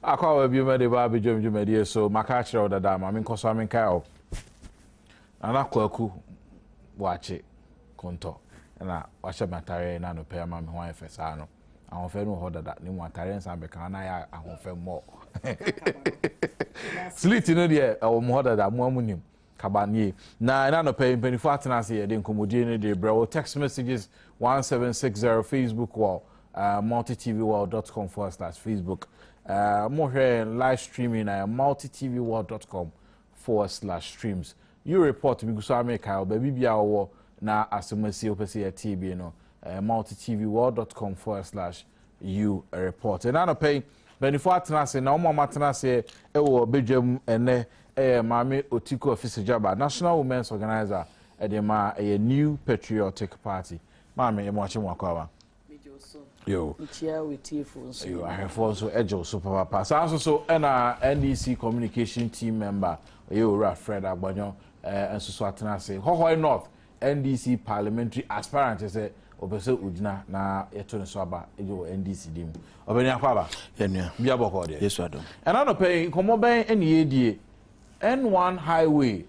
akwa we bi me de ba bi dwom so maka kire odada ma me nkoso ame kai o ana kwaku wache konto na wahye matare na no pe ma me ho afesa no ahonfe no ho dada ni mu atare nsa be kan na ya ahonfe mo slit no de o mo ho dada mo amunim kabanie na no pe mpanifo atena se ye de nkomodie ne de bro text messages 1760 Facebook wall multitvworld.com/facebook more live streaming multitvworld.com/streams you report me go so America baby bia wo na asomasi opese TV no multitvworld.com/you report and na pay benefo atena se na omo matena se e wo bedwam ene mame otiko office jaba national women's organizer edema a new patriotic party mame e mo ache mo akwa yo chia with telephones yo I have also ejo so papa so na NDC communication team member yo Fred Agbanyo enso so atena se Hohoi North NDC parliamentary aspirant say obese udina na yeto ne so aba ejo NDC dim obeni akwaba enua bia boko de yes Adom and I no pay komo ben ene yedie N1 highway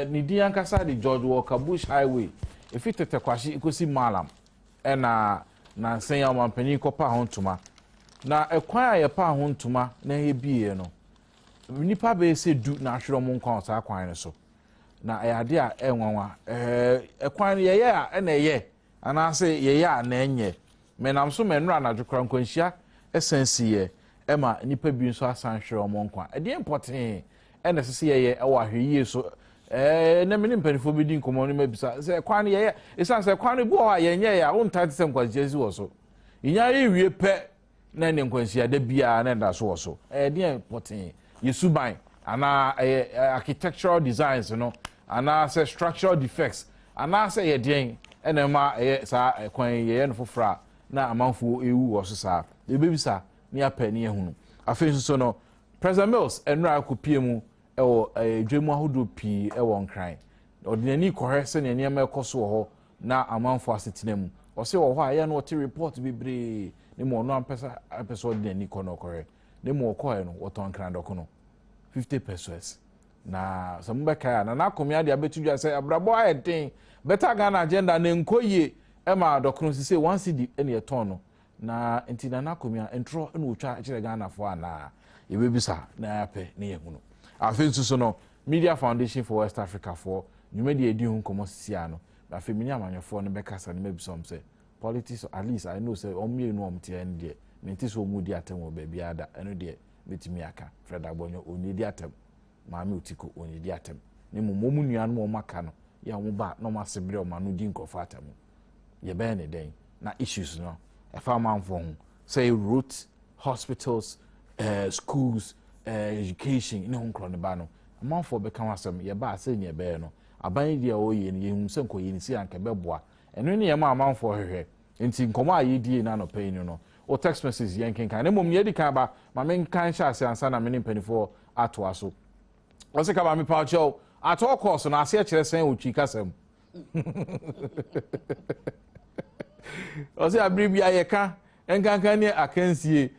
ni di ankasa di George Walker Bush highway if it tete kwashi ikosi malam na nsen ya mampani kopa hontuma na ekwan a ye pa hontuma na he bie no nipa be se du na ahwero mo nkwan sa kwan ne so na ayade a enwanwa ekwan ye a na ye ana se ye a na enye menam so menra na dwekra nkwanhia esensi ye ema nipa bi nso asan hwero mo nkwan e dey important ena se ye wa hweye so na meni mpanifo bi di nkomo no mabisa se kwan ye esan se kwan bu o ye nye ya won tate se nkwanhia si wo so inya ye wie pe na ne nkwanhia da bia na nda so wo so dey important yesuban ana architectural designs no ana say structural defects ana say ye den ena ma sa kwan ye no fofra na amanfo ewu wo so sa e bebisa ne apani ehunu afi so no President Mills enra akopie mu ewo dwemu ahodo pi ewo nkran ordinary kohwe se ne niam ekoso ho na amanfo asetena mu o se wo ho aye no ti report bebre ne mo no ampesa ordinary kono kohwe ne mo kohwe no woton nkran doko no 50 pesos na sambeka na komia de abetudwa se abrabo ayeden better Ghana agenda na nkoye ema doko no se 1 cedi ene eton no na entina na komia entro na otwa kire Ghana fo ana yebebisa na yape ne yehunu afensu so no Media Foundation for West Africa for nyumedi edi hu komo sisia no na femini amanyofo no bekasa ne mabisom say politics at least I know say omie no omte en de menti so omudi atem wo ba bia da eno de betimi aka Fred Agbonyo onidi atem maami otiko onidi atem ne momu nua no maka no ya wo ba no masebre o manu di nkofo atem ye be ne den na issues no e fa manfo hu say roads, hospitals, schools, education in home crown ba no amanfo be kan asem ye ba ase nye be no aban dia o ye ne yehum se nkoye ni si anka beboa eno ne ye ma amanfo hwehwe enti nkomo aye die na no pain no o text message yen kan na mom ye di kan ba ma men kan sha ase ansa na men mpanifo ato aso o se ka ba me pa cho ato course na ase kire sen o twi kasam o se abribia ye ka enkankan ni akansie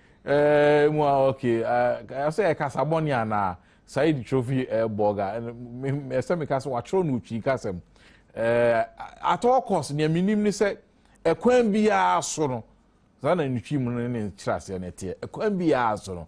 mu okay I say kasaboni ana side trophy burger me say me kasa watro no twi kasam at all cost ne minim ni say ekwan bia so no za na ntwi mu ne kirase na tie ekwan bia so no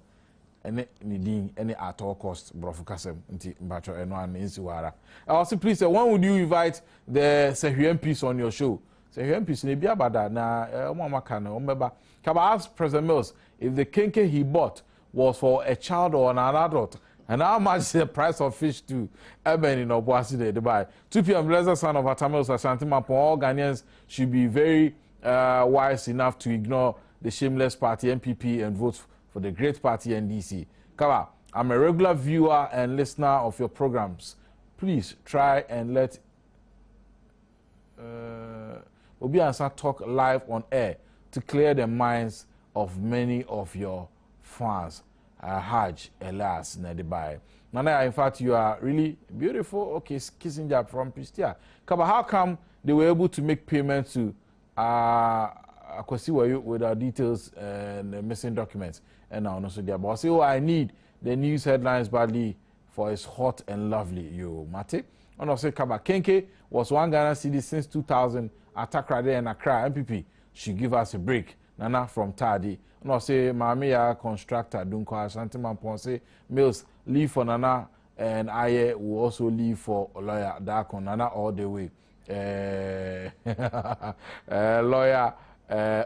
ene ni din ene at all cost brofu kasam nti mbacho eno an nsi wara also please when would you invite the Sehwem piece on your show Sehwem piece ne bia bada na omo amaka na ombeba kaba ask President Mills if the kenke he bought was for a child or an adult, and how much is the price of fish too? Eben in Obuasi de Dubai. 2 p.m. Blessed son of Atamils Ashanti Mapo. All Ghanaians should be very wise enough to ignore the shameless party MPP and vote for the great party NDC. Kaba, I'm a regular viewer and listener of your programs. Please try and let Obi Ansa talk live on air to clear the minds of many of your fans. Hajj Elas Nedibai. Nana, in fact, you are really beautiful. Okay, Kissinger from Pristia. Kaba, how come they were able to make payment to akwasi wayo with our details and missing documents and now no so there but say I need the news headlines badly for it's hot and lovely you mate and also Kaba Kenke was one Ghana city since 2000 attack right there and Accra MPP she give us a break Nana from Tadi and also Mamia constructor Dunko Ashanti Man say Mills leave for Nana and I will also leave for lawyer Dakon Nana all the way lawyer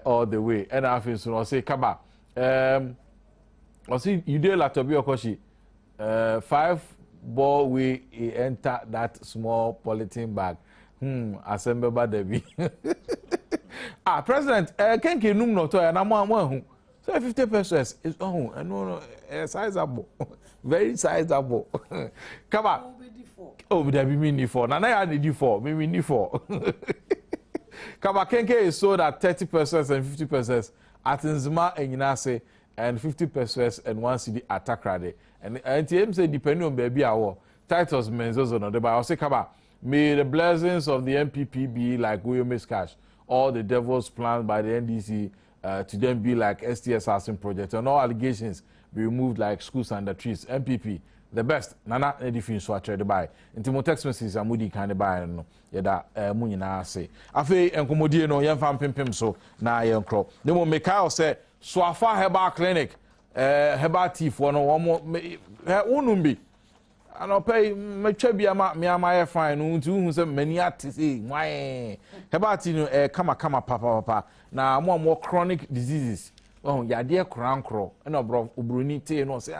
all the way and I feel so I say Kaba I see you did Latobi Okoshi 5 ball we enter that small polythene bag assemble by Debbie President Kenke num no to and I'm one so 50 pesos is and no sizable very sizable come on oh there be me for na I need for me need for Kaba Kenke is sold at 30% and 50% at Nzima and Yinase and 50% and 1 CD attack rade and TM say depending on baby our titles menzos on the but I say Kaba may the blessings of the MPP be like Guyome's cash all the devil's planned by the NDC to then be like STS housing project and all allegations be removed like schools under trees. MPP the best nana edifin so atred by into mo text messages amudi kan by no yeda mu nyina ase afi enkomodie no yemfa mpempem so na yenkro ne mo meka say so afa herbal clinic herbal tea for no wo unumbi anopay metwa bia me amaye fine no nti hu se mani atisi why herbal tea no kama papa na mo chronic diseases oh yade krankro na obroni tea no say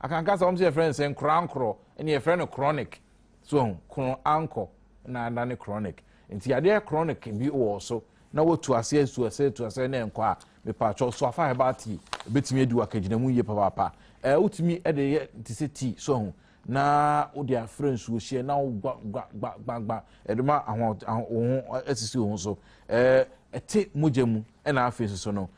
I can cast some friends saying crankro and your friend chronic. So anko na nane chronic. Inti ade chronic can be also. Na wo to assess na enko me patcho so afa hebati betimi adu akagina mu ye papa. Utimi e de ti se ti so na wo dia friends wo hie na gba eduma ahon asisi wo so ete mojemu e na afese so no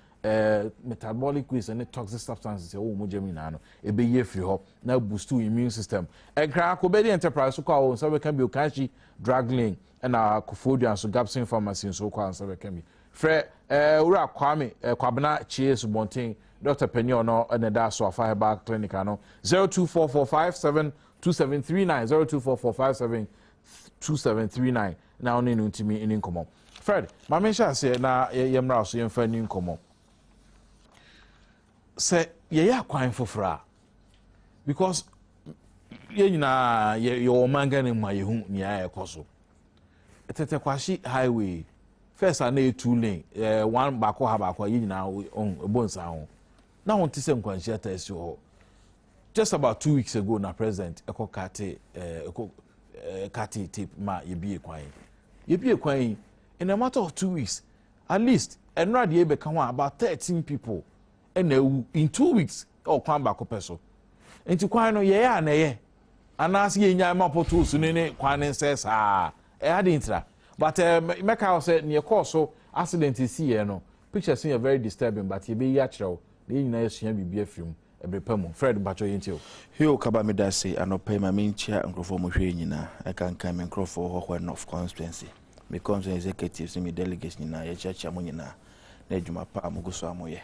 metabolic waste and toxic substances e wo mojemi na no e be ye free ho na boost immune system ekra ko be the enterprise so kwa so we can be okanchi drug lane na kofodua so gapsin pharmacy so kwa so we can be fre ura kwame kwabena chies bonten Dr. Penyo no na da so afa herbal clinic no 0244572739 0244572739 na oni no ntimi ini nkomo Fred ma mention say na yemra so yemfa ni nkomo say ye akwan fofora because ye nyina ye o manga ne ma yehu ni aye koso etete kwashi highway first na 2 lane one bako ha bako ye nyina on ebonsa ho na won ti se nkwanhia ta esi ho just about 2 weeks ago na president eko kate kate tip ma ye bie kwan in a matter of 2 weeks at least enra de be kan about 13 people in 2 weeks or kwan bako peso enti kwan no ye ya na ye anase ye nya ma poto su ne kwan ne says had intra but meka say near course so accident is here no pictures are very disturbing but ye be ya kire they nyina yesua bibia film ebrepam Fred bacho yentio hio kaba medase anope ma menchia nkrofo mo hwe nyina e kan me nkrofo ho of constituency me comes executives me delegates nyina ye chacha mo nyina na adwuma pa amoguso amoye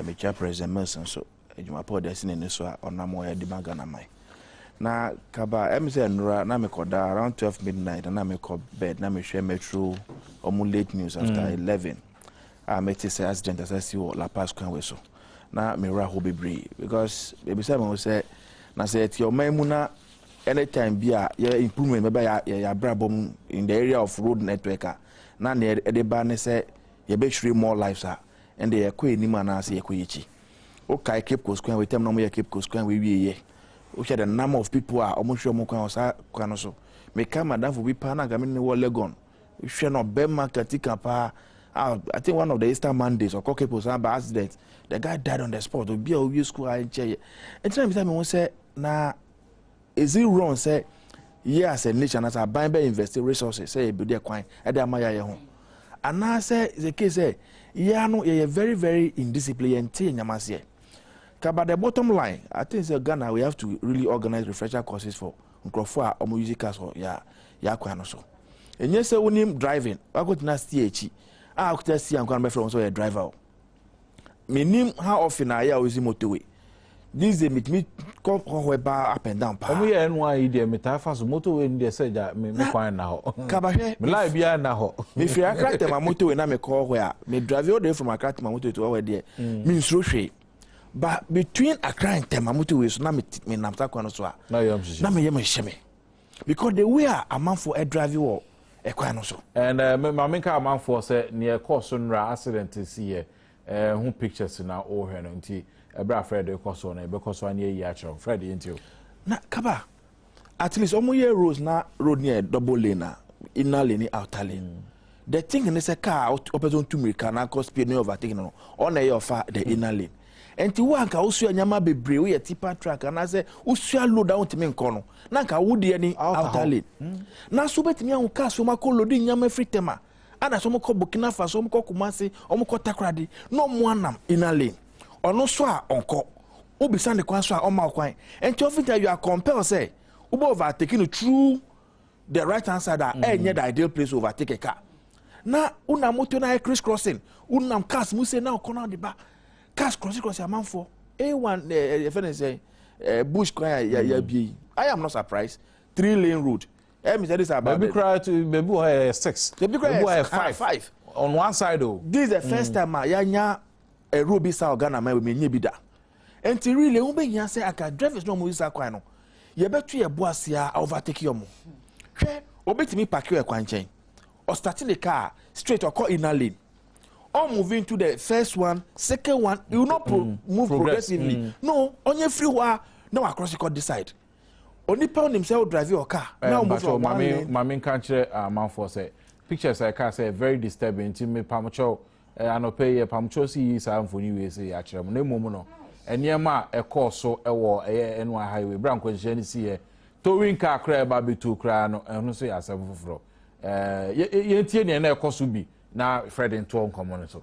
me cha president Merson so adwuma pa odasine ne so onamo ya di magana mai na kaba emse nura na me koda around 12 midnight na me ko bed na me hwe metro omu late news after 11 meti say accident as I see La Paz kwan we so na me ra ho bebre because baby say me say na say your maimuna anytime bia your improvement maybe ya brabom in the area of road network na na e de ba ne say ye be hwere more lives and they akwa enim na say yakwa yichi o kai Cape Coast kwan we tem no mo Cape Coast kwan we wiye o share the number of people omo hwe mo kwan osa kwan no so me ka madam for bi pa na ga me ne wo Legon hwe no be market pa I think one of the Easter Mondays or Cape Coast by accident the guy died on the spot o bia o wi school I chair and time me won say na is it wrong say yes a nation as a buy invest resources say be there kwan e dey amaya ye ho and now say the case say yeah no you very very indisciplined and tin nyamase but the bottom line I think say Ghana we have to really organize refresher courses for nkrofo a omo use cars for ya kwan no so enye say wonim driving I go to na stay echi I could see I'm going to be from a driver. Meaning how often I use motorway. This is me come up and down. We are NY dear Metafas motorway in the said that me fine now. Cabaret, me lie behind now. If you are cracked my motor and I may call where me drive your day from a crack my motor to our dear means roche. But between a crying and my motor is not me Namta Quanoswa. No, you're shame. Because the way a man for a drive you a quanoso. And my main car man for say near Corsonra accident to see who pictures in our old hand until a bra Fred Corson because 1 year actual Freddy into na Kaba. At least almost year roads na road near double lane, inner lane, outer lane. The thing in a car out opposite to me can cause speed no overtaking on a year of the inner lane. And to work also a yama be brave a tipper track and I say, Usia load down to me corner. Nanka would any outer lane. Now, so bet me on cast from a call loading yama free tema. And as some call Burkina Faso, some call Kumasi, Omoko Takradi, no one inner lane. Or no swa on call. Ubi Sande Kwanswa on my coin. And to often you are compelled, say, Ubo overtaking the true the right answer that any ideal place to overtake a car. Now, una motor na crisscrossing, unam cast muse now corner the back. Cast cross a man for A1, if say, bush choir, I am not surprised. 3-lane road. This is about baby cry to baby 6. Baby cry 5. On one side, though. This is the first time I a Ruby South Ghana, my women, bida. And to really, Uben say, I can drive is no movie Saquano. You better a boasia overtake your mo. Obey me, pack you a coin chain. Or starting the car straight or call in a lane. Or moving to the first one, second one, you will not move progressively. No, on your free war, no across the court decide. Only pound himself drive your car. Now move from my main country, man for say pictures I can say very disturbing to me. Pamacho, I no pay a Pamacho see some for you say actually no moment. And near ma a course so a war a NY highway, Branco Genesis, towing car crab baby to cry and no say as a fro. Ye and a cost to be. Now, Fred and Tom common so.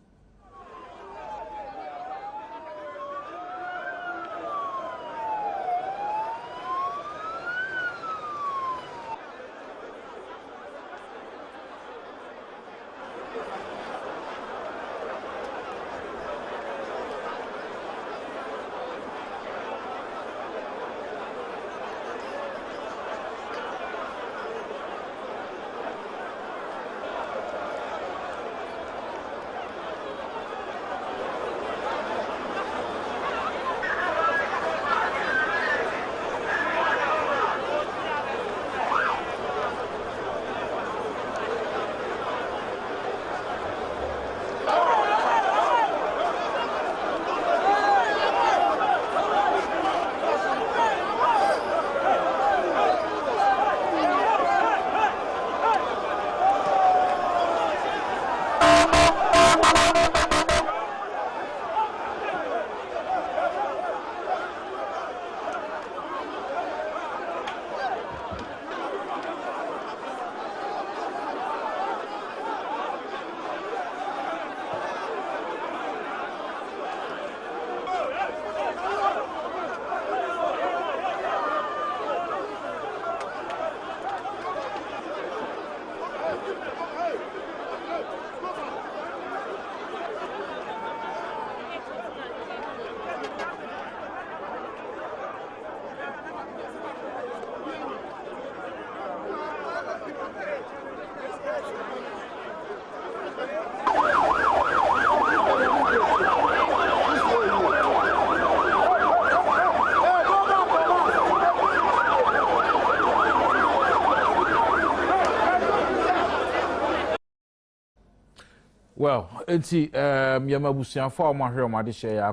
Well, it's Yamabusian for my hero, my share.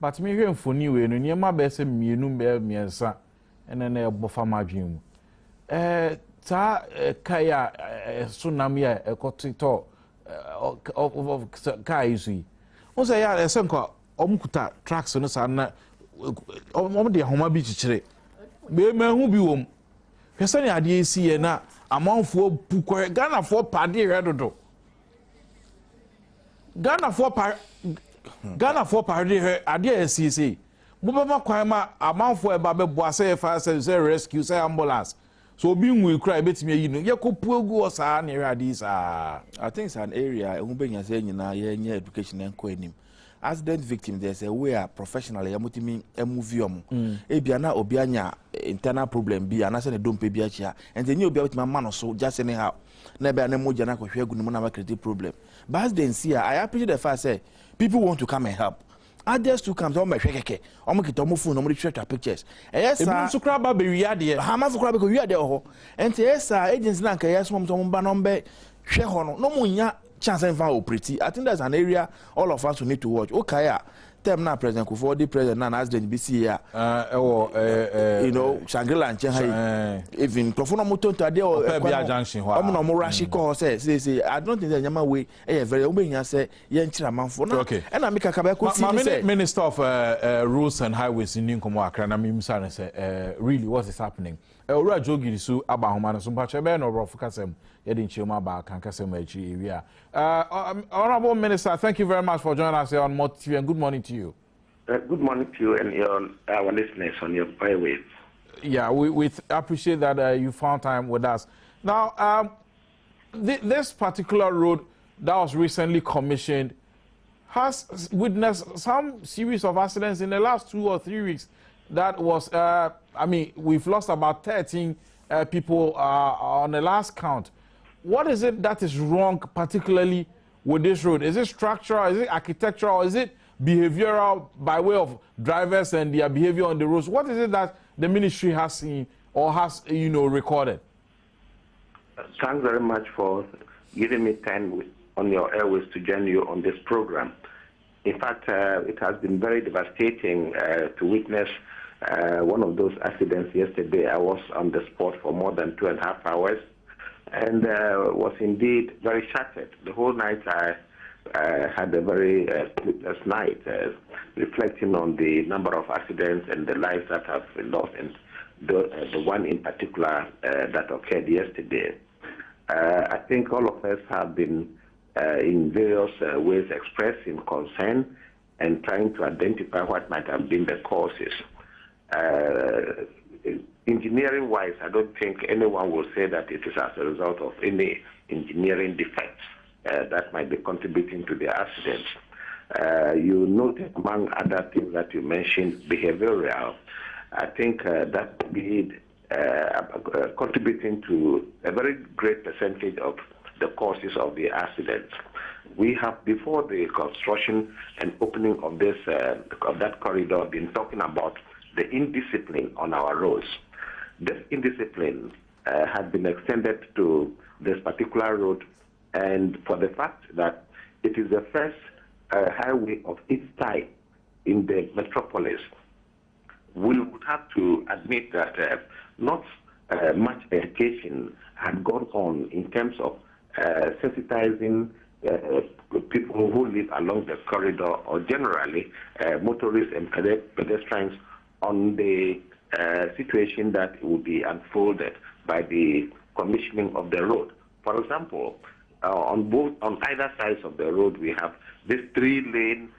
But me here for new and near my best and me son, and then a buffer my dream. Ta Kaya tsunami a cotito of Kaisi. Was a sanka Omkuta tracks on the sun on the Homa Beach. Be me who be wom. Persony idea see na amount for Puka Ghana for Paddy Redodo. Ghana for party her idea CC. Mubama Kwama amount for a baby boise fast and rescue say ambulance. So being we cry bet me you know you ko puegu or sa near this I think it's an area who been saying na yeah education and coinim. Accident victim there's a way professionally amutimi emuvium. Ebia na obianya internal problem bi anase ne dompe bi achia. And then you be with my man so just anyhow. Na be na moja na kohwe gu no na create problem. But as then see I appreciate the fact say people want to come and help. Others to come to my keke. Omo kita omo phone omo share pictures. Yes sir. Ebi so kra ba be wiade. Ha ma so kra be ko wiade ho. Enti yes sir agency na nka yes mom to mba no mbe hwe ho no. No mo nya chance and operate. I think that's an area all of us will need to watch. Okay, term now President Kufuor, the president now as the BC here. You know, Shangri-La and Shanghai. Even Profono Moton today or junction. I'm no more rashi call say I don't think that Yama way very open say yenchira man for now. Okay. And I make a kabako see Minister of Roads and Highways in Nkomo Accra na me msa say really what is happening. Ora jogi su aba homa no so mpache be no rofu kasem yedi nchioma ba kan kasem achi area. Honorable Minister, thank you very much for joining us here on Mod TV and good morning to you. Good morning to you and our listeners on your airwaves. Yeah, we appreciate that you found time with us. Now, this particular road that was recently commissioned has witnessed some series of accidents in the last 2 or 3 weeks. That was, I mean, we've lost about 13 people on the last count. What is it that is wrong, particularly with this road? Is it structural, is it architectural, or is it behavioral by way of drivers and their behavior on the roads? What is it that the ministry has seen or has, you know, recorded? Thanks very much for giving me time on your airways to join you on this program. In fact, it has been very devastating to witness one of those accidents yesterday. I was on the spot for more than 2.5 hours and was indeed very shattered. The whole night I had a very sleepless night, reflecting on the number of accidents and the lives that have been lost, and the one in particular that occurred yesterday. I think all of us have been in various ways expressing concern and trying to identify what might have been the causes. Engineering-wise, I don't think anyone will say that it is as a result of any engineering defects that might be contributing to the accidents. You noted, among other things that you mentioned, behavioral. I think that be contributing to a very great percentage of the causes of the accidents. We have, before the construction and opening of this of that corridor, been talking about the indiscipline on our roads. This indiscipline had been extended to this particular road, and for the fact that it is the first highway of its type in the metropolis, we would have to admit that not much education had gone on in terms of sensitizing people who live along the corridor, or generally motorists and pedestrians, on the situation that will be unfolded by the commissioning of the road. For example, on either sides of the road, we have this 3-lane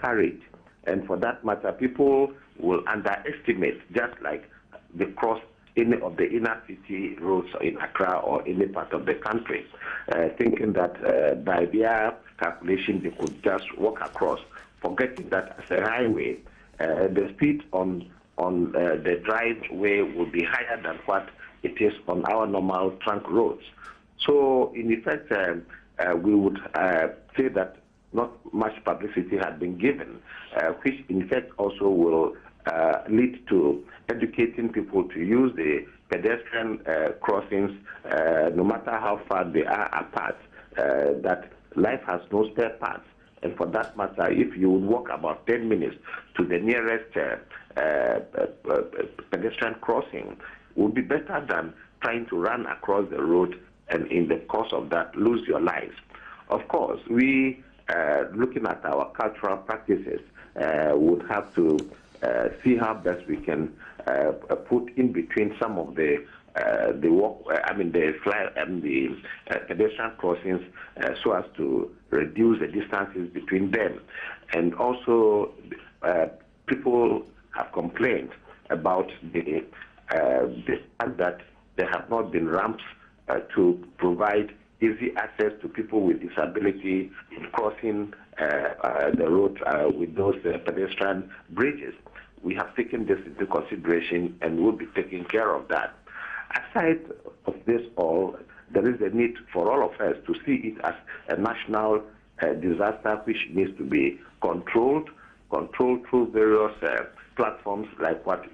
carriage, and for that matter, people will underestimate, just like they cross any of the inner city roads in Accra or any part of the country, thinking that by their calculation they could just walk across, forgetting that as a highway, the speed on the driveway will be higher than what it is on our normal trunk roads. So in effect, we would say that not much publicity had been given, which in effect also will lead to educating people to use the pedestrian crossings, no matter how far they are apart, that life has no spare parts. And for that matter, if you would walk about 10 minutes to the nearest pedestrian crossing, would be better than trying to run across the road and in the course of that lose your lives. Of course, we, looking at our cultural practices, would have to see how best we can put in between some of the pedestrian crossings so as to reduce the distances between them. And also, people have complained about the fact that there have not been ramps to provide easy access to people with disability in crossing the road with those pedestrian bridges. We have taken this into consideration and will be taking care of that. Aside of this all, there is a need for all of us to see it as a national disaster which needs to be controlled through various platforms like what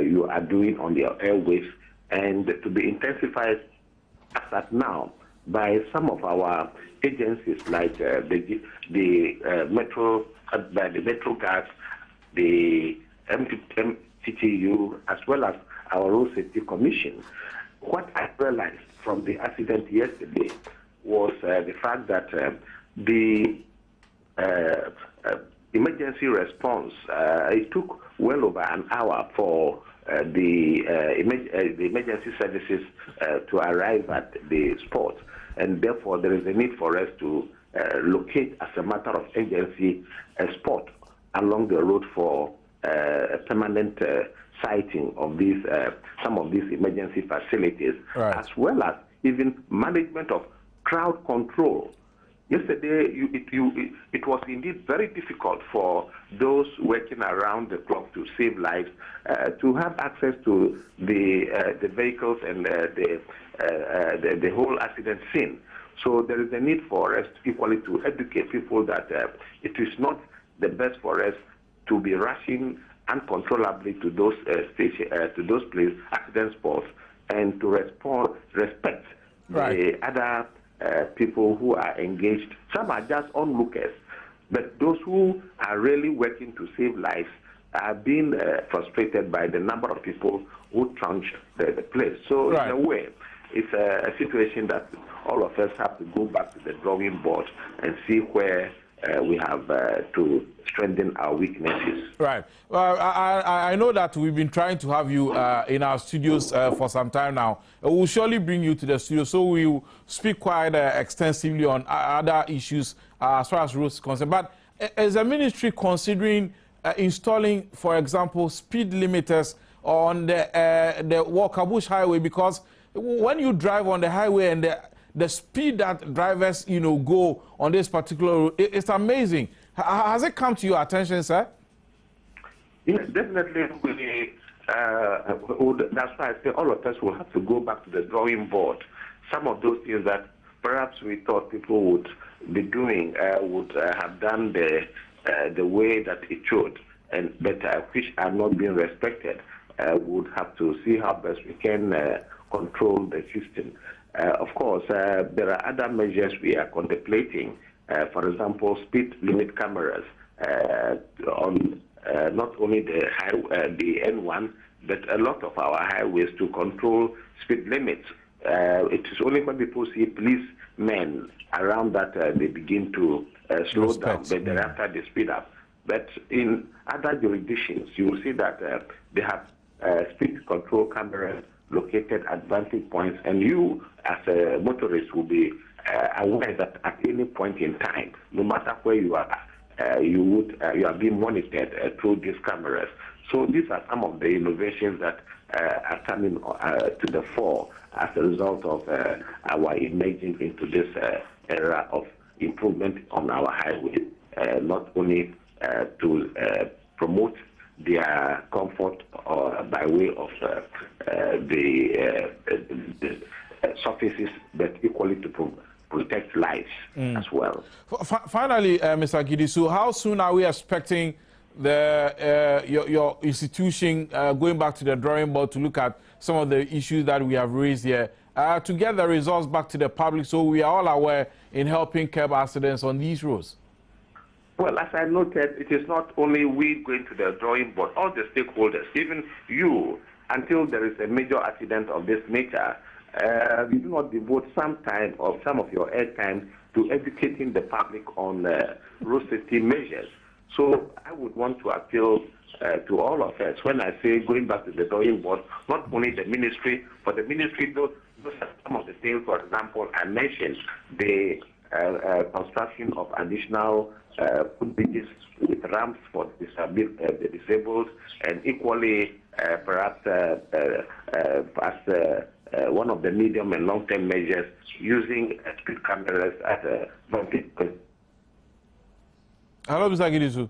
you are doing on the airwaves, and to be intensified as at now by some of our agencies like the Metro, by the Metro Gas, the MTTU, as well as our Road Safety Commission. What I realized from the accident yesterday was the fact that the emergency response, it took well over an hour for the emergency services to arrive at the spot, and therefore there is a need for us to locate, as a matter of urgency, a spot along the road for a permanent siting of these some of these emergency facilities, right, as well as even management of crowd control. Yesterday, it was indeed very difficult for those working around the clock to save lives to have access to the vehicles and the whole accident scene. So there is a need for us equally to educate people that it is not the best for us to be rushing uncontrollably to those places, accident spots, and to respect the other people who are engaged. Some are just onlookers, but those who are really working to save lives are being frustrated by the number of people who trunch the place. So in a way, it's a situation that all of us have to go back to the drawing board and see where we have to strengthen our weaknesses. Right. Well, I know that we've been trying to have you in our studios for some time now. We'll surely bring you to the studio, so we'll speak quite extensively on other issues as far as roads are concerned. But is the ministry considering installing, for example, speed limiters on the Walker-Bush Highway? Because when you drive on the highway and the speed that drivers, go on this particular road, it's amazing. Has it come to your attention, sir? Yes, definitely. That's why I say all of us will have to go back to the drawing board. Some of those things that perhaps we thought people would be doing would have done the way that it should, but which are not being respected. Would have to see how best we can control the system. Of course, there are other measures we are contemplating. For example, speed limit cameras on not only the N1, but a lot of our highways to control speed limits. It is only when people see policemen around that they begin to slow down, but thereafter they speed up. But in other jurisdictions, you will see that they have speed control cameras located at vantage points, and you, as a motorist, will be aware that at any point in time, no matter where you are, you are being monitored through these cameras. So these are some of the innovations that are coming to the fore as a result of our emerging into this era of improvement on our highways, not only to promote their comfort by way of the surfaces, but equally to protect lives as well. Finally, Mr. Gidisu, how soon are we expecting your institution going back to the drawing board to look at some of the issues that we have raised here, to get the results back to the public so we are all aware in helping curb accidents on these roads? Well, as I noted, it is not only we going to the drawing board, all the stakeholders, even you, until there is a major accident of this nature, you do not devote some time or some of your airtime to educating the public on road safety measures. So I would want to appeal to all of us when I say going back to the drawing board, not only the ministry, but the ministry, those are some of the things, for example, I mentioned the construction of additional footbridges with ramps for the disabled, and equally perhaps as one of the medium and long-term measures using speed cameras at a vantage point. Hello, Mr. Gidisu.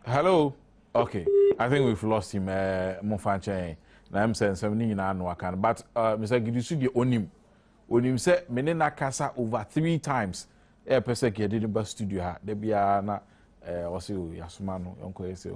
Hello. Okay, I think we've lost him. Monfanche. I'm saying 17 no can. But Mr. Gidisu the onim say menena kasa over 3 times. Person didn't bus studio ha. They be na also yasuma no onko ese.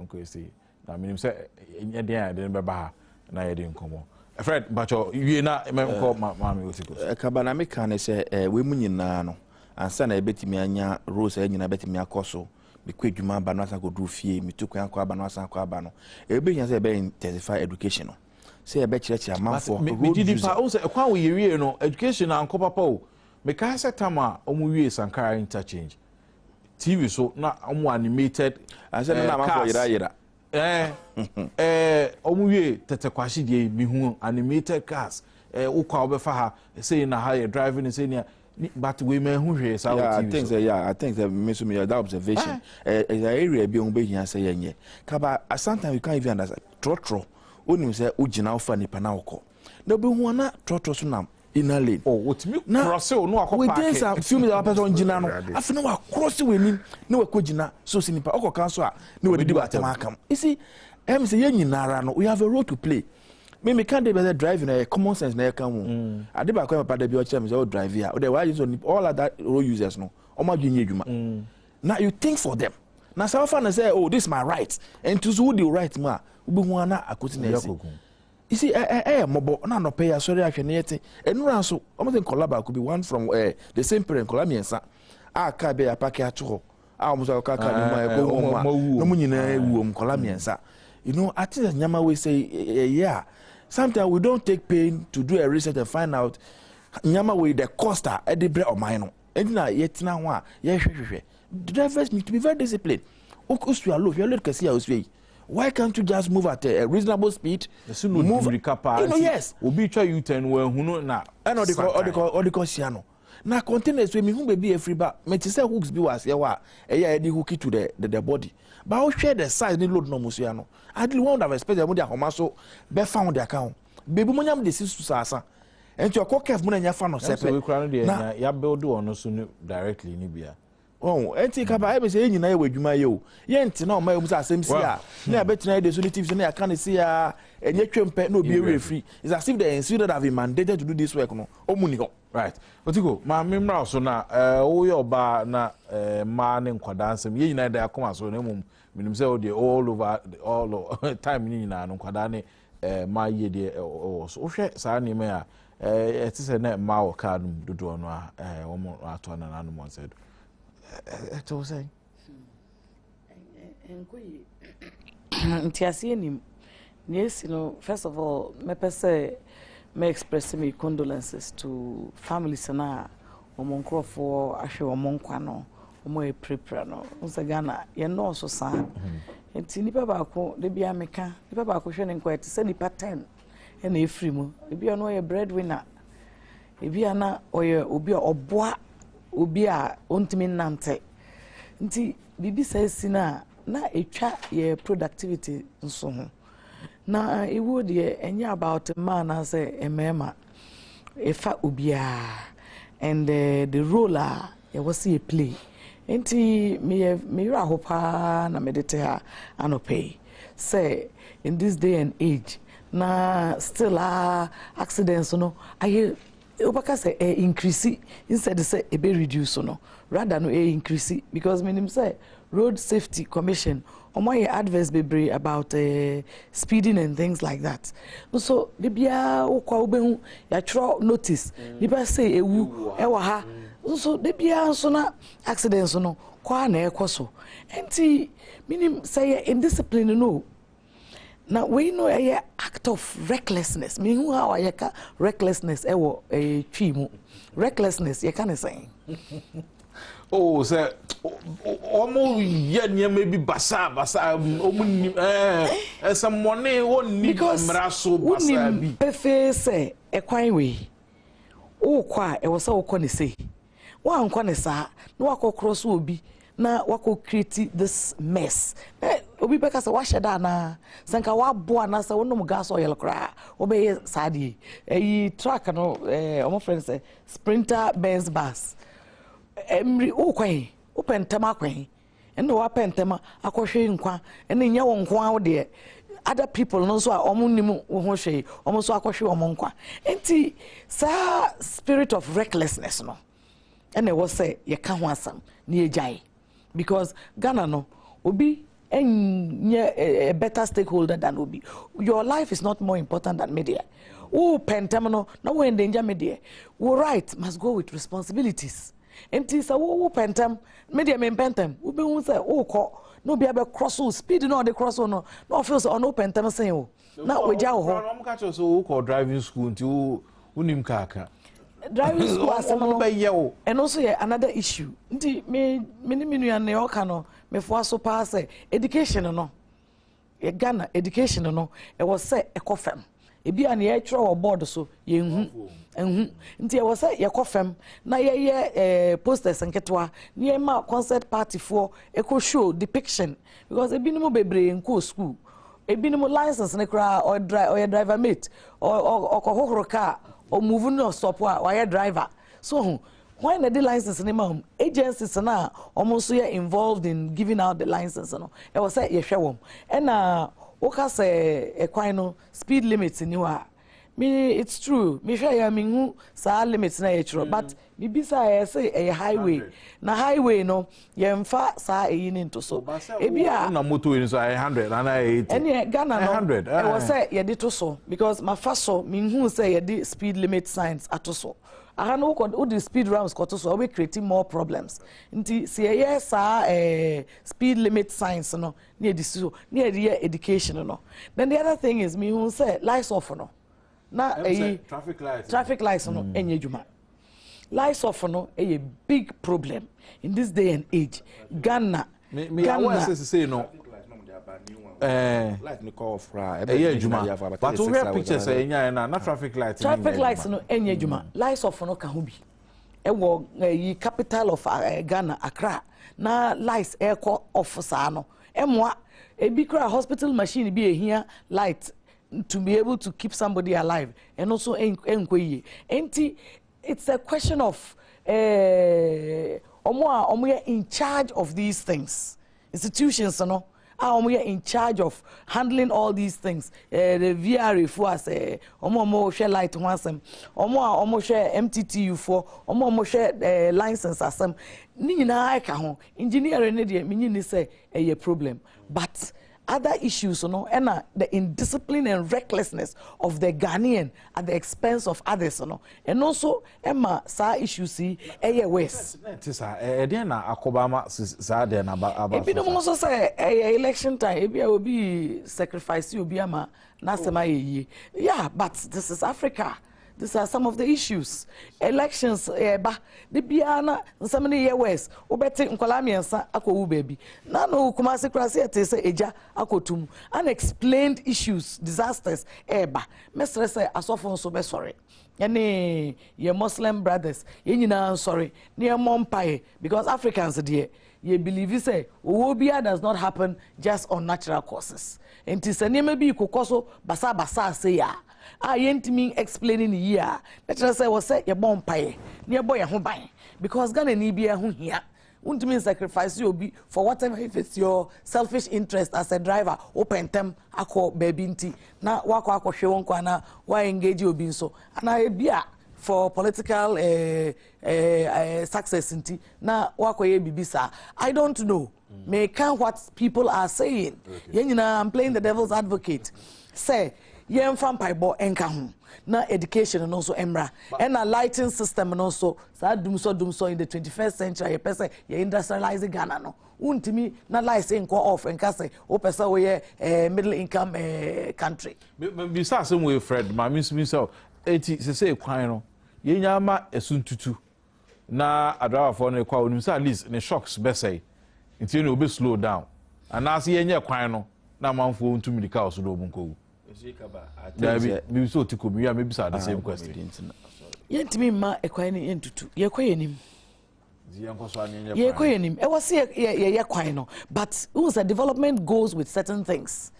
Na menim say enya dia didn't be ba na ye dey nkomo. Fred, but you na call mama otiko. Kabana me kan say we mu nyina no. Ansa na ebetimi anya rose nyina betimi akoso. Me kwadwuma ba no asa ko du fie me to kwan ko aba no asa ko aba no. Ebe nya say be intensify education no. Say ebe chire amanfo me did fa o say kwan we wie no education an ko papa o. Me ka say tama omu wie Sankara interchange. TV so na omu animated ansa na amanfo yira omu wie tetekwashi die mi hu animated cars ukwa obefa ha say na how you driving say ni but we may who hear so I think that makes me that observation area be on be here say yenye kaba sometimes you can't even understand trotro oni say ugina ofa nipa na okọ na be hu na trotro so na inner lane what me cross no akọ park we dey some few me person gina no afi na wa cross we ni na wa ko gina so si nipa okọ kan so a na we didi batema akam you see say yenyinara no we have a role to play. Me can't be driving a common sense na come. I did back when my be o drive here. O dey why use all of that road users no. O ma dwunye adwuma. Now you think for them. Now some fan say oh this is my right. And to who the right ma, we hu ana akoti na esi. You see mobo na no pay sorry ahwe yete. Enura so almost collab could be one from the same parent Colamiensa. Ka be apake ato. Almost ka ni ma go no mu nyina ewu Colamiensa. You know, I think that Nyama will say, yeah. Sometimes we don't take pain to do a research and find out Nyama will the cost at the bread of mine. And now, yet now, yeah, the drivers need to be very disciplined. Why can't you just move at a reasonable speed? Move, you know, yes. Obi try U10 where who know now. I know the cosiano. Now, containers with me who may be a free but may say hooks be was yawa, a hooky to the body. But I'll share the size they load no musiano. I didn't want to have expected their homaso, be found the account. Baby Munyam de Sasa. And your cock have money in your fan of separate. We crown the ya build do no soon directly in Libya. Oh, and take up I was saying you know with you, my yo. Yent no, my same sia. Near better the solitives and I can't see and yet pet no be free. It's as if they insisted have been mandated to do this work no. Oh, Munigo. Right. But you go, my memory so now, oh, your bar na man and quadansem. Ye na there come so no mum say all over all time ni na no kwadane my ye de so hwe sa ni me a it is na ma o card dodo no a wo ato na nanu mo said it was saying enkoyi ntiase ni yes you know first of all me pese me express my condolences to families na omonkrofo ahwe omonkwa no omo e prepare no unsa Ghana ye no so sa enti nipa ba ko de bia meka nipa ba ko hwe ne nko ete se nipa 10 e na efri mu e bia no ye breadwinner e bia na oye obi oboa obi a ontimi nante nti bibi sa sina na etwa ye productivity nso ho na e wo de enya about man as a mema efa obia and the role ye was a play enti me ra hopa na medite ha anope say in this day and age na still accidents no I obaka say increase instead say e be reduce no rather no increase because meaning say road safety commission omoye adverse bebre about speeding and things like that so the bia okwa obehu ya tro notice liba say ewu ewa ha so the bia so na accidents no kwa na ekoso enti meaning say indiscipline no. Now we know a act of recklessness. Me who how I recklessness ewo chimu. Recklessness you can say. Oh say omo ye maybe basa omo some money won need mraso basa bi. Pefe say e kwan we. O kwa e wo say wo ko ne say. Wa nkwa ne sa na wa cross obi na wa create this mess. obi beka se wa sheda na sanka wa boa na se wonom gas oil kra obey sadi track no omo friend say sprinter Benz bus emri okwan opentama kwan eno wa pentama akohwe nkwa ene nya wo nkwa wo de other people no so omo nim wo ho hwe omo so akohwe omo nkwa enti sa spirit of recklessness no ene wo say ye ka ho asam na ejai because Ghana no obi a better stakeholder than Obi. Your life is not more important than media. Oh, pentamino, no we in danger media. We right must go with responsibilities. Empty sa wo pentam, media men pentam. We be won say oh ko no be able cross speed no the cross no feel so no pentam say oh. Now we jaw ho. I'm catch us who call driving school until unim kaka. Driving school asem and also another issue. Nti me nua ne o ka no me fo aso pa say education no e Ghana education no e was say e kofem e bia na ye tro board so ye nhu nti e was say ye kofem na ye posters nketwa na ma concert party for e ko show depiction because e binumu bebre nko school e binumu license ne kra or driver mate or ko car or move no stop why driver so when the license name agencies na almost involved in giving out the license no e was say ye hwe and oka say e kwan no speed limits ni wa me it's true me hwe ya me hu sa limits na ye chro but me bisa say a highway na highway no ye mfa sa eyi ni nto so e bia na motor ni so 100 and 80 and Ghana no 100 e was say ye di to so because my first so me hu say ye di speed limit signs ato I know what the speed ramps got so we creating more problems. Nti see yes speed limit signs no near the near the education no. Then the other thing is me who say lights off no. Na traffic lights no enye juma. Lights off no a big problem in this day and age. Ghana Ghana say no. Light me call fra but we have pictures na traffic lights no enye juma lights off no ka ho bi e wo yi capital of Ghana Accra na lights e ko off sa no emwa e bi kra hospital machine bi ehia light to be able to keep somebody alive and also enkoyi enti it's a question of omo in charge of these things institutions no we are in charge of handling all these things. The VRA for us, omo share light wansem, omo share MTTU for, omo share license asem. Ni na ka ho engineer ne de me say a problem, but other issues and the indiscipline and recklessness of the Ghanaian at the expense of others and also Emma sa issues see west na akobama sa de na aba so also say election time e will be sacrifice you be ama na sema yeah but this is Africa. These are some of the issues. Elections, the Biana, some many years, Obeti Nkolamiansa, Ako baby. Nano Kumasi Krasi, say Eja, Akotum, unexplained issues, disasters, Mestre say, as often so be sorry. Any your Muslim brothers, sorry, near Mompai, because Africans, dear, ye believe you say, Uwobia does not happen just on natural causes. And tis a name be Kokoso, Basa say ya. I ain't mean explaining here. Let us say was say your bomb pie near boy a home buy because Ghana need be a home here. Won't mean sacrifice you be for whatever if it's your selfish interest as a driver. Open them ako baby nti na wako shewon kwana why engage you being so and I be for political success nti na wako ye bibisa. I don't know. May count what people are saying. Okay. I'm playing the devil's advocate. Say yen fan paibo enka ho na education and also emra and a lighting system and also sa dum so in the 21st century ye person ye industrialize Ghana no untimi na lights enko off enka say o person we middle income country me start some way Fred ma me so eti say kwan no ye nyama esuntutu na adrawa for no kwa onim say at least ne shocks be say enti no be slow down and as ye nya kwan no na manfo ntumi di chaos do bunko maybe so to come maybe the same question. Yentimi ma ekwan ni entutu. Ye kwa yenim. Yeah, koyenim. I was here, yeah, kwino. But also development goes with certain things.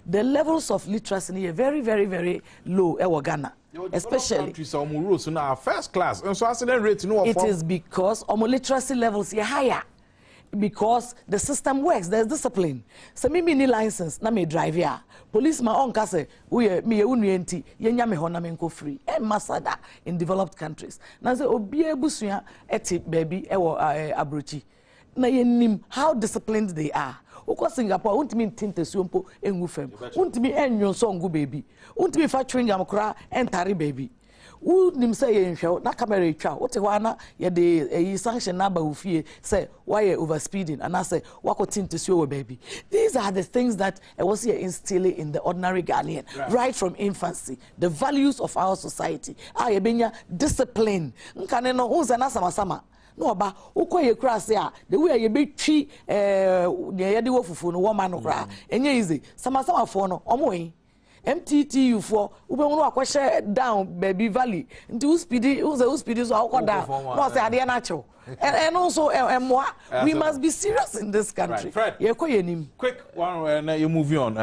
The levels of literacy are very, very, very low. Ghana, especially. First class, and so accident rate no. It is because our literacy levels are higher. Because the system works, there's discipline. So me ni license, na me drive here. Policeman on kase, me unrienti, yenya me hona me free. Masada in developed countries. Na se obi ebusuya eti baby ewo abrochi. Na yenim how disciplined they are. Uko Singapore, untimi tinte suompo engufem. Untimi enyon songu baby. Untimi fa chewing gum kra entari baby. Who nim say in show na camera twa what wana ye de sanction number ufie say why you overspeeding and I say wako tinte suo baby. These are the things that I was here instilling in the ordinary Ghanaian right from infancy, the values of our society. Yebenya discipline nkane no unza na sama no ba ukoye kra say the way ye betwi ye de wofufu no woman no kra enye easy sama for no omo MTTU for ubewonu akwhye down baby valley nti uspidi so akoda no say ade na chew and also we must be serious in this country. Fred, quick one you move on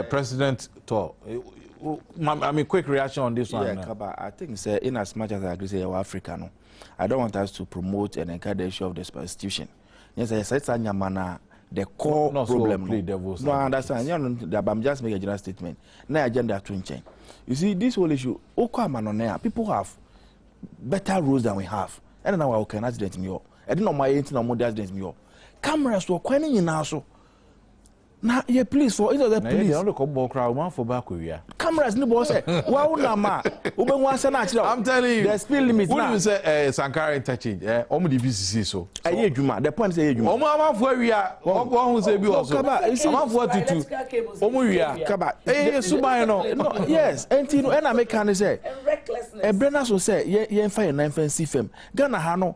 President Tor. I mean quick reaction on this one. Kaba, I think say in as much as I agree say we're African, I don't want us to promote and encourage the issue of the prostitution. Yes, I said Sanyamana the core problem. No, I understand. I'm just making a general statement. No agenda to change. You see, this whole issue, people have better rules than we have. I don't know why we can accident me. I don't know my internet more accident me. Cameras were quite in also. Now, yeah, please, for either the police. Cameras, no boss. I'm telling you, the speed limit. What do you say, Sankara interchange? The BCC so. The point is, we are. One who say we also. Yes, and I make can say. Recklessness. A Brenna so say, ye fire 9 fancy film. Ghana Hano,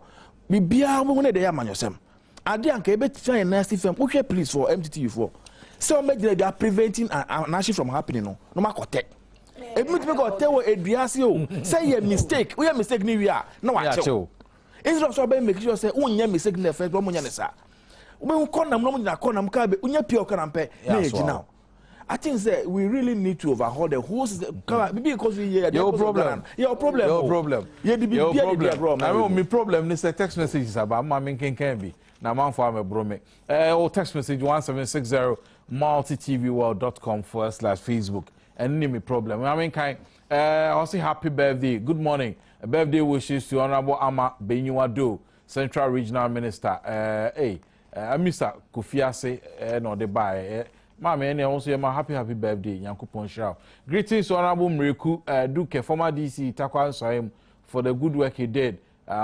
be beer when they are manusem. I didn't care about trying nasty film. Okay, please for MTTU for. So they are preventing an action from happening. No matter what. If you tell a Driasio, say a mistake, we are mistake new year. No, I tell. Instead of so make sure say, oh, yeah, mistake in the first woman. We call them no corner, unya pure canampe. Now, I think that we really need to overhaul the whole system because we hear your problem. Your problem. Your problem. I mean, my problem is a text message about mommy can be. Now, man for me, brome. Or text message 1760 multitvworld.com/Facebook. And name me problem. I mean, I'll say happy birthday. Good morning. Birthday wishes to Honorable Ama Benyuado, Central Regional Minister. Mr. Kofiase, no, the buy. Mama, and also my happy birthday, Yankupon Shao. Greetings to Honorable Mriku Duke, former DC Takwa Soim, for the good work he did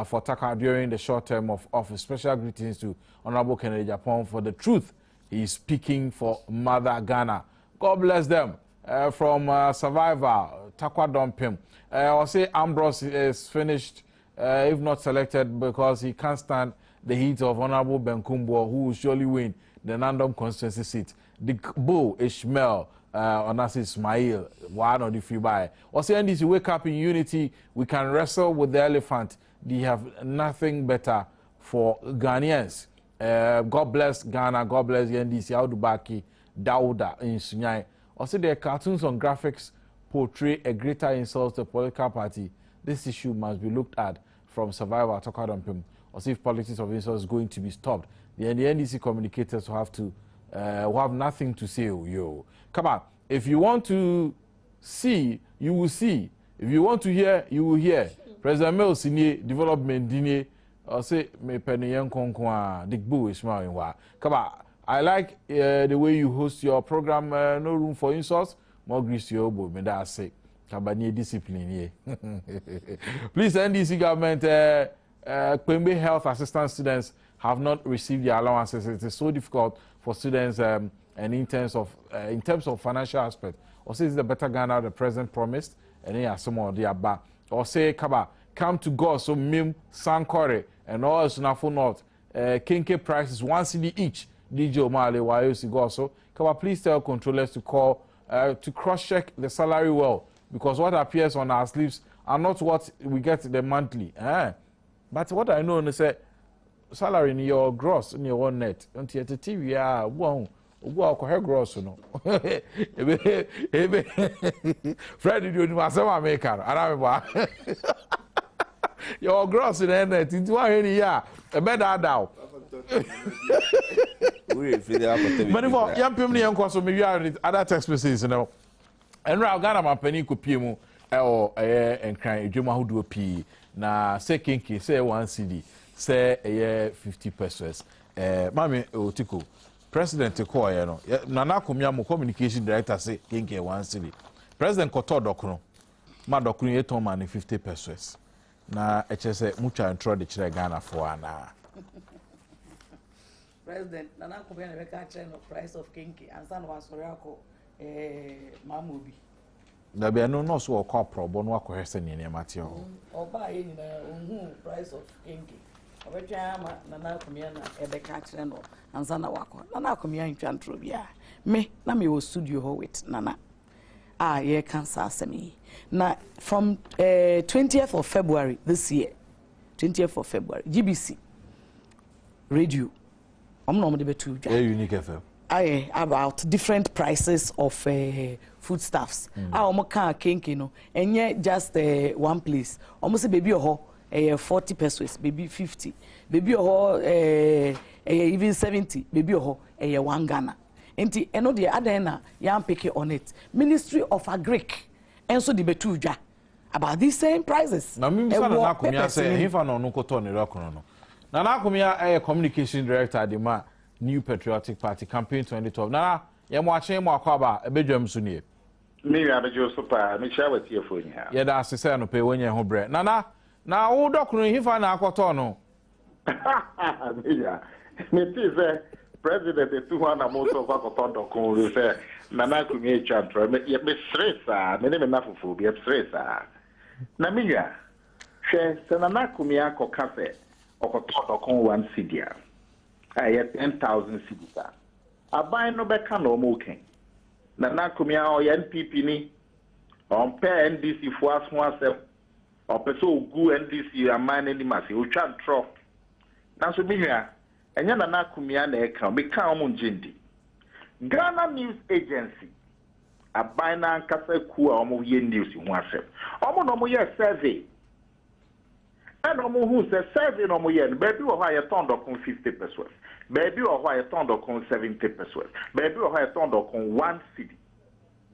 for Taka during the short term of office. Special greetings to Honorable Kennedy Japan for the truth he is speaking for Mother Ghana. God bless them. From Survivor, Takwa Dompim. I'll say Ambrose is finished, if not selected, because he can't stand the heat of Honorable Benkumbo, who will surely win the Nandom constituency seat. The Bull, Ishmael, Onasi Ismail, one of the few by. Also, NDC, wake up in unity. We can wrestle with the elephant. They have nothing better for Ghanaians. God bless Ghana. God bless NDC. Audubaki, Dauda in Sunyai. Also, their cartoons on graphics portray a greater insult to the political party. This issue must be looked at from Survivor Tokadampim. Also, if politics of insult is going to be stopped, the NDC communicators will have to will have nothing to say. Yo, come on. If you want to see, you will see. If you want to hear, you will hear. President Mel Senior Development Dine, or say me penny young konkwa Dick is smiling. Come on. I like the way you host your program. No room for insults. More grease to your elbow. May that say. Kabani discipline. Please, NDC government. Kwembe health assistant students have not received their allowances. It is so difficult for students, and in terms of financial aspect. Or say it's the better Ghana the president promised, and then some of the abba. Or say Kaba come to God so Mim Sankore and all Sunafo North. Kinke prices 1 CD each. DJ Omale YOC go so. Kaba please tell controllers to call to cross-check the salary well, because what appears on our slips are not what we get the monthly. But what I know is that salary in your gross in your one net. Until the TV, one. Go ko gross no. Freddy do ni asema make am. Ara me ba. Your gross in the net. Into one here ya. E be da da. We feel the apple. Many for young people ni enko so me wi other text messages no. Enra Ghana ma pani ko pie mu o enkran edwuma hodo pi na say kinki say 1 cedi say 50 pesos. Mami otiko President Koye no Nana Kumia mo communication director say kinki 1 cedi. President Koto Dokno ma Dokno ye ton man 50 pesos. Na eche say mucha intro de chire Ghana for ana. President Nana Kumia na beka chire no price of kinki ansa no wasori akọ mamobi. Na be no so ko probo no akohese ne ne mate ho. Oba ye nyina ohun price of kinki. Obetwa ama Nana Kumia na ebeka chire no ansa na wakọ. Nana Kumia ntwa ntro bia. Me na me wo studio ho with Nana. Ye cancer asemi. Na from 20th of February this year. 20th of February GBC radio. I'm not going to be Unique FM. About different prices of foodstuffs. Almost can't kinky no, and yet just one place. Almost a baby or 40 pesos, baby 50, baby or even 70, baby or 1 Ghana. And the other na yam pick on it. Ministry of Agric, and so the betuja about these same prices. Now, me say if I no cotton no. Nana Kumia a communication director at the New Patriotic Party campaign 2012. Nana, you're watching more kwaba a bedroom soon. Me, I'm a super, me share with you for you. Yeah, that's the same. Pay when you're home bread. Nana, now, old doctor, if I know cotton. Yeah, me too. President, the 200 most of our cotton doctor say, Nana Kumia chantra, me stress, me name enough for be stress. Namiga, she, Nana Kumia cocafe. Okotodokon 1 cedi a 10,000 cedis a buy no beka no mo ken na Kumia o NPP ni on pe NDC fo aso asem o pe so ogu NDC amane ni mase o twa ntro na so mihua enya Nana Kumia na e ka me ka o mo njendi Ghana News Agency a buy na nkasa ku a o mo ye news ho asem o mo no mo ye survey. And who says serving on yen, baby or higher ton on 50 pesos, baby or higher ton on 70 pesos, baby or higher ton on 1 cedi.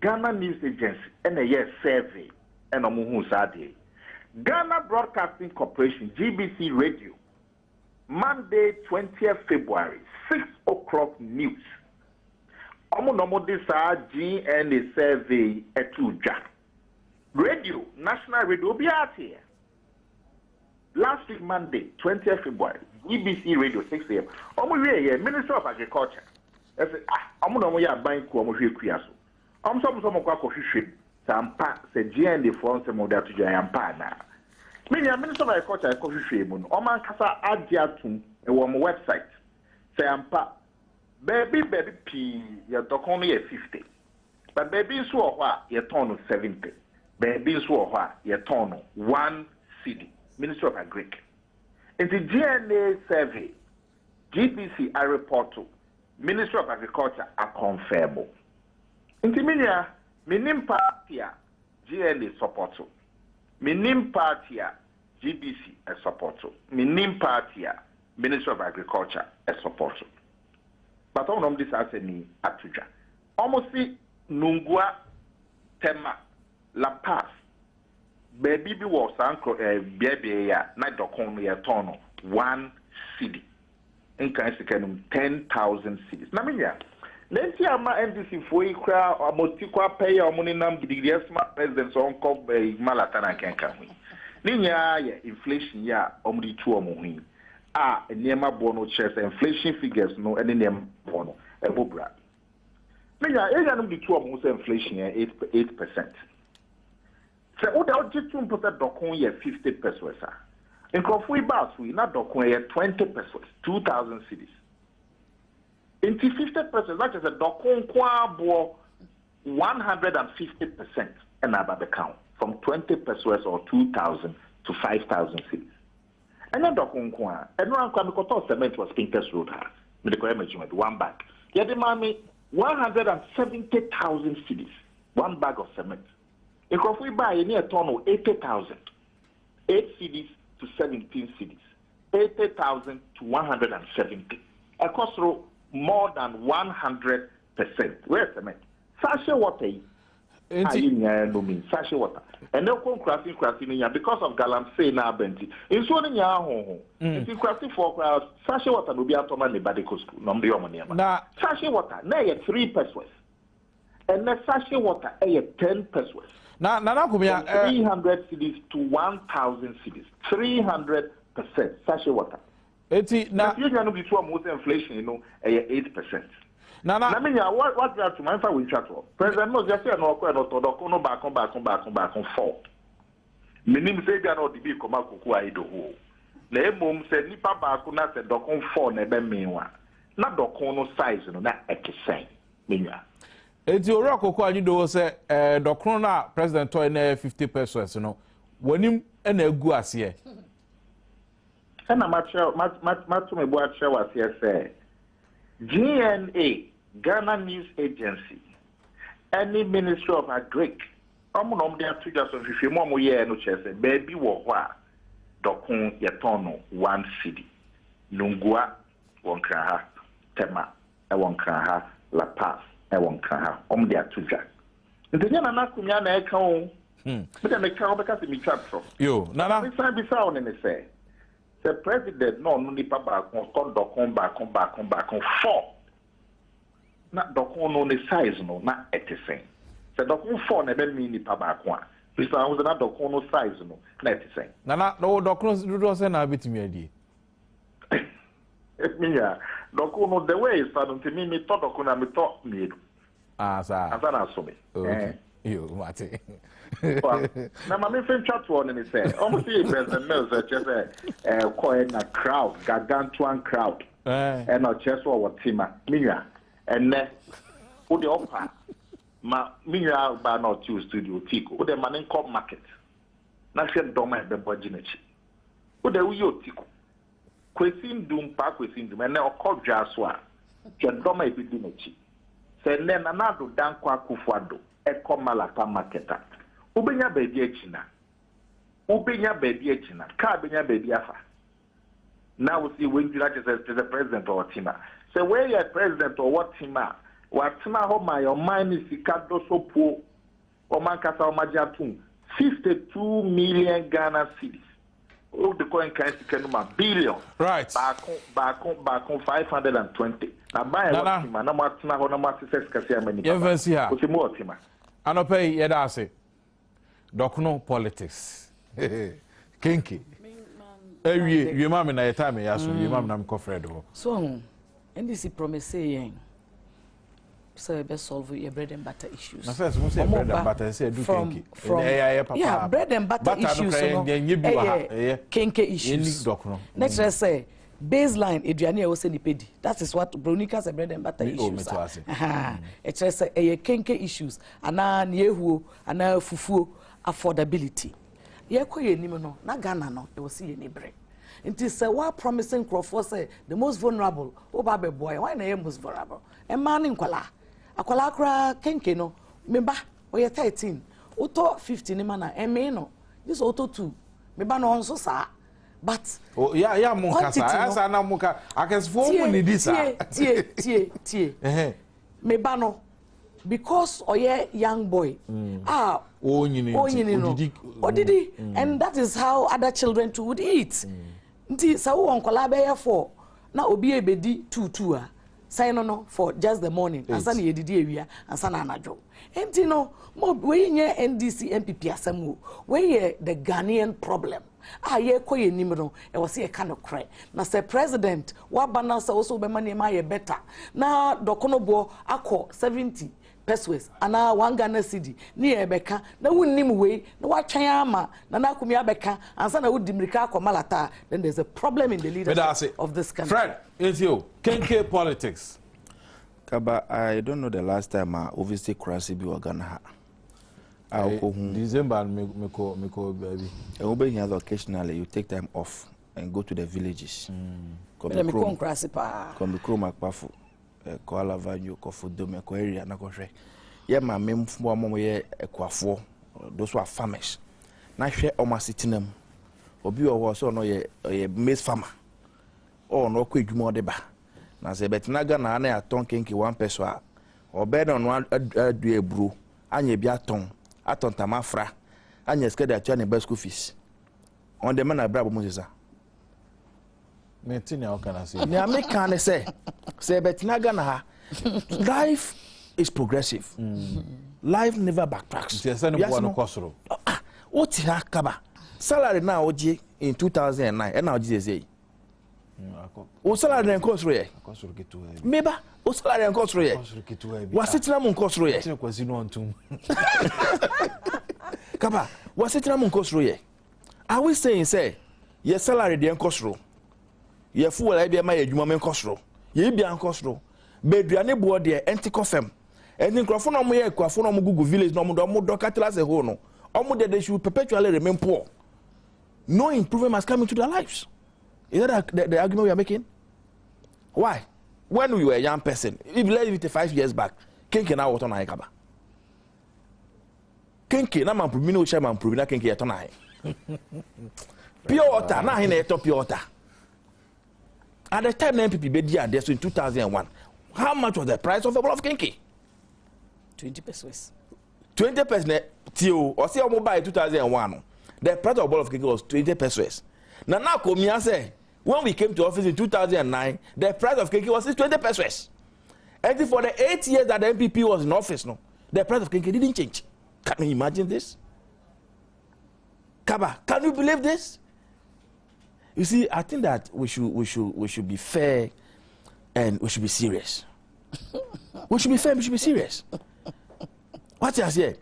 Ghana News Agency and a year survey and on who said Ghana Broadcasting Corporation GBC Radio Monday 20th February 6 o'clock news. Omo this GNA survey etuja. Radio National Radio be out here. Last week, Monday, 20th February, BBC Radio 6 a.m. Minister of Agriculture. I said, I'm going to buy Kuamu. I'm some coffee ship. Sampa, said GN for some of that to Jayampa. Minister of Agriculture, coffee ship. Oman Casa Adiatum, a warm website. Sampa, baby P, you're only 50. But baby Swahwa, you're ton 70. Baby Swahwa, you're ton 1 cedi. Ministry of Agric. In the GNA survey, GBC I report to Ministry of Agriculture are confirmable. In the media, minim party GNA support to. Minim party GBC a support to. Minim party Ministry of Agriculture a support to. But all of this has any atuja. Almost see Nungua, Tema, La Paz. Baby be was uncle baby ya na dokon ya tono 1 cedi. In kan 10,000 cedis. Na me ya. Lenti ama NDC foi kra amotikwa pay ya omuni nam gidigidi smart president so onko malata na kenka hu. Ni nya ya inflation ya omudi tu omuhu. Niema bono chest inflation figures no ene niema bono ebobra. Me ya eja no di tu omuhu inflation ya 8%. So, what did you put a docon 50 pesos? In Coffee Bass, we not docon 20 pesos, 2,000 cedis. In 50 pesos, that is a docon quabo 150% and about the count from 20 pesos or 2,000 to 5,000 cedis. And then Dokunkwa, and one Kwamikoto cement was Pinkers Road. Medical management, 1 bag. Yeah, the mommy 170,000 cedis, 1 bag of cement. If we buy a near ton of 80,000, 8 cedis to 17 cedis, 80,000 to 170. A cost more than 100%. Where's cement? Sachet water. No mean sachet water. And no crafting because of Galam say na benti. In so many in crafting for sachet water will be automatic in the school. No, sachet water, now 3 pesos. And the sachet water, 10 pesos. Now, 300 cedis to 1,000 cedis. 300% sachet water. Now, you can be too most inflation, 8%. Now, I mean, what you have to mind for we chat for. President knows just no back on 4. Meaning say they are not the big come out kuku aido ho. Na mum say nipa back na say dokon 4 na be mewa. Na dokon no size no na ekisen. Menwa. Eti ora kokko anyi do say dokon na president toy na 50 pesos no. Wonim na egu ase. Na macho me bo ase wase say GNA, Ghana News Agency, any Ministry of Agric, I'm there to just if you more year no chese, baby wa dokun yetono 1 cedi. Nungua wonkraha, Tema, wonkraha, La Paz, wonkraha, there to just. And then na kumya na eka but then eka because me chat from. Yo, nana. We say be sound and say. The president no nipa back on dokon back on 4. Na dokon no the size no na etisen. The dokon 4 na be mean nipa back one. Because I was na dokon no size no na etisen. Nana no dokon do say na betimi adi. Minya dokon no the way is starting to me to dokon na me to me. Ah sir. Asa na so me. Okay. Yo mate. Now, my friend chat one and he said, almost see President Mills just a crowd, gargantuan crowd, and not just what Tima, Minya, and then who the opera, Minya by not two studio Tico, who the man called market. National Doma the Bojinichi. Who the Uyo Tico. Quesin Doom Park within the man now called Jaswa, Jadoma Bidinichi. Say, then another Dankwa Kufado, Eco Malaka Marketa. Ubenya baby echina. Ka benya baby afa. Now we see when you like to the president or Tima. Say where you president or what Tima? What Tima ho my your mind is ikado so poor. O man kasa o majiatum 52 million Ghana cedis. Oh the coin can see billion. Right. Back on 520. Now buy what Tima. Na what Tima ho na ma success kasi ameni. Even see her. O si mo Tima. Anope yeda ase. Dokno politics. Kinky. You mama na yetame yaso, you mama na mkofredo. So, NDC promise saying so be solve your bread and butter issues. Na first, we say bread and butter say do kinky. Yeah, bread and butter issues. Kinky issues. Let's say baseline eduane wo se ni pedi. That is what Bronica say bread and butter issues. It's just say kinky issues. Ana niehuo, ana fufuo. Affordability. Ye koye nim no na Ghana no e wosi ye nibre. Nti say wa promising Crawford say the most vulnerable oba be boy why na ye most vulnerable. E man nkwala. Akwala kra kenke no meba oye 13. Oto 15 ni mana e me no. This auto 2. Meba no onso sa. But oh yeah munkasa asa na munka akesfo mu ni disa. Tie. Meba no because oye young boy odidi and that is how other children too would eat nti sa wo onkola be ye for na obi ebedi 2 a say no for just the morning asa na yedidi ewia asa na anajo nti no mo we nye NDC MPP asem we the Ghanaian problem ye koye nim no e wo se e ka no kre na say president wa bana say also be mani ma ye better na dokonobo akọ 70 pesos ana 1 Ghana cedi ni ebeka na wunnim we na watwan ama na akumi abeka ansa na wudimrika akomalata then there's a problem in the leadership of this country. Fred, it's you. Kenke politics. Kaba, I don't know the last time I obviously Krasi bi Ghana. December meko baby. And occasionally you take time off and go to the villages. Let me come Krasipa. Come Chroma Pafu, Koala Vanyo, Kofudome, Korea, Nakoshe. Yeah, my mem for a quaffo, those who are farmers. Now share on my sitting them. Obi was no ye maize farmer. Oh, no quick more deba. Now say, but Naga na a tongue kinky 1 peso. Or bed on one do a brew, and ye be a tongue, a ton tamafra, and ye scared at your best school fees. On the man I brabo Moses. How can I say? Yeah, me can say, but Nagana, life is progressive. Life never backtracks. What's Kaba? Salary now, OG, in 2009, and now GSA. O salary and cost rate. Maybe o salary and cost rate. Was it Ramon cost rate? Kaba, was it Ramon cost rate? Are we saying, say, yes, salary the cost row? Ye fool, I be my human cost row. Ye be an cost row. Bedriane board there, anti coffem. And in Crawford, no more, Crawford, Google village, no more, Docatlas a hono. Almost they should perpetually remain poor. No improvement must come into their lives. Is that the argument we are making? Why? When we were a young person, if let's leave it 5 years back, Kenke now what on a kaba. Kenke, na man prumino chairman prumina Kenke at on pure water, now in a top pure water. At the time, the MPP bid there, in 2001. How much was the price of a bottle of Kenke? 20 pesos. 20 pesos, Tio, or see how mobile 2001. The price of a bottle of Kenke was 20 pesos. Now, Komia say, when we came to office in 2009, the price of Kenke was 20 pesos. And for the 8 years that the MPP was in office, no, the price of Kenke didn't change. Can you imagine this? Kaba, can you believe this? You see, I think that we should be fair and we should be serious. We should be fair, we should be serious. What you say?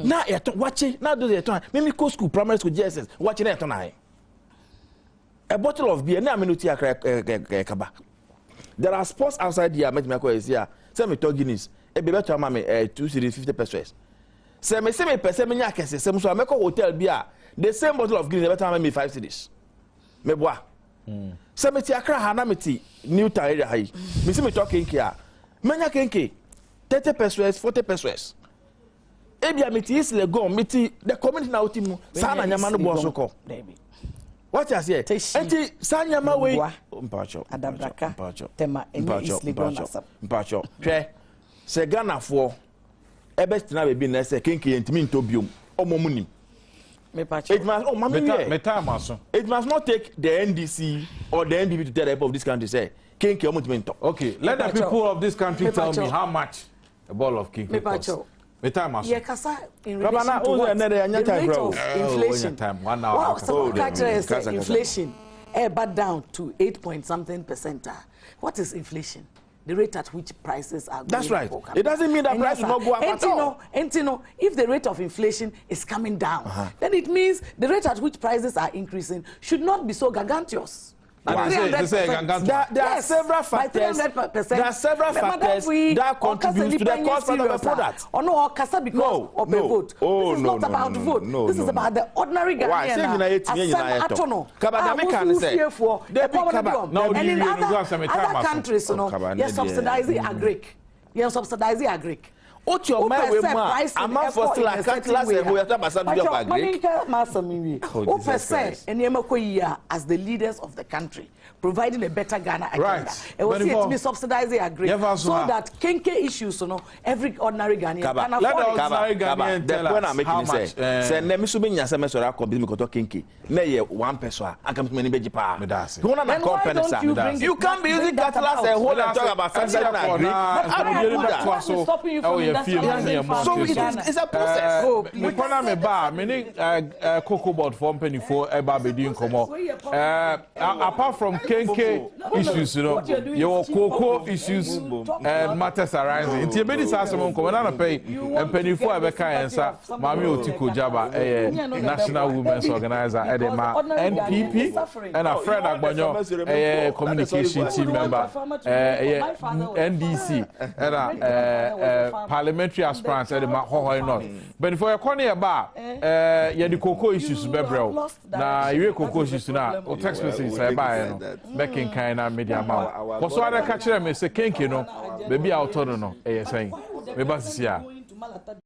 Now watch it, now do the time. Maybe go school, primary school, JSS, watching it tonight. A bottle of beer, now minuti kaba. There are sports outside here, make me call here. Say me talk Guinness. E be better mama 2 series 50 pesos. Say me person me nyaka say so I make a hotel beer. The same bottle of Guinness better me 5 series. Me boa. Say me ti akra ha na me ti new town area hi. Me say me talk here. Me nya kenke 30 pesos, 40 pesos. E bia me ti is le go me ti the community na otimu. Sa na nyama no bo so ko. What I say? Enti sanyama we mpacho adabraka tema eni is legon asap mpacho hwe se Ghana for ebest na be bi na se kenke ntimi ntobiom omomunim me pacho it must not take the NDC or the NDP to tell the people of this country say kenke omutimi nto. Okay, let the people of this country tell me how much a ball of kenke costs. Yeah, kasa in relation to what? The rate of inflation. Wow, some countries inflation back down to 8 point something percent. What is inflation? The rate at which prices are going. That's right. It doesn't mean that price will not go up at all. If the rate of inflation is coming down, then it means the rate at which prices are increasing should not be so gargantuous. There are several factors. There are several factors that contribute to the cost of the product. Oh no, Kasa because of the vote. This is not about vote. This is about the ordinary Ghanaian. And in other countries, you're subsidizing agric. You're subsidizing agric. What your mind with I'm for still a class and we are as the leaders of the country, providing a better Ghana agenda. Right. It was to be subsidizing agric so that kenke issues, every ordinary Ghanaian can afford it. Ordinary Ghanaian tell us how much. Say nemi so benya se mesora ko bi mi ko to kenke. Na ye 1 peso a aka me beji pa. You can't be using cattle and whole and talk about subsidizing agric. So it's a process. Me kona me ba me ni cocoa board for company for eba be din komo. Apart from kenke issues, your cocoa issues and matters arising. Nti be dis asem komo na pay company for ebeka ensa mami otiko jaba national women's organizer edema NPP and a friend agbanyo communication team member NDC and parliamentary aspirants at the Mahoy North. But if you're calling about the cocoa issues, Bebrel, now you cocoa issues now, or text messages I buy, making kind of media amount. What's what I catch them is a kink, baby out on no, saying, maybe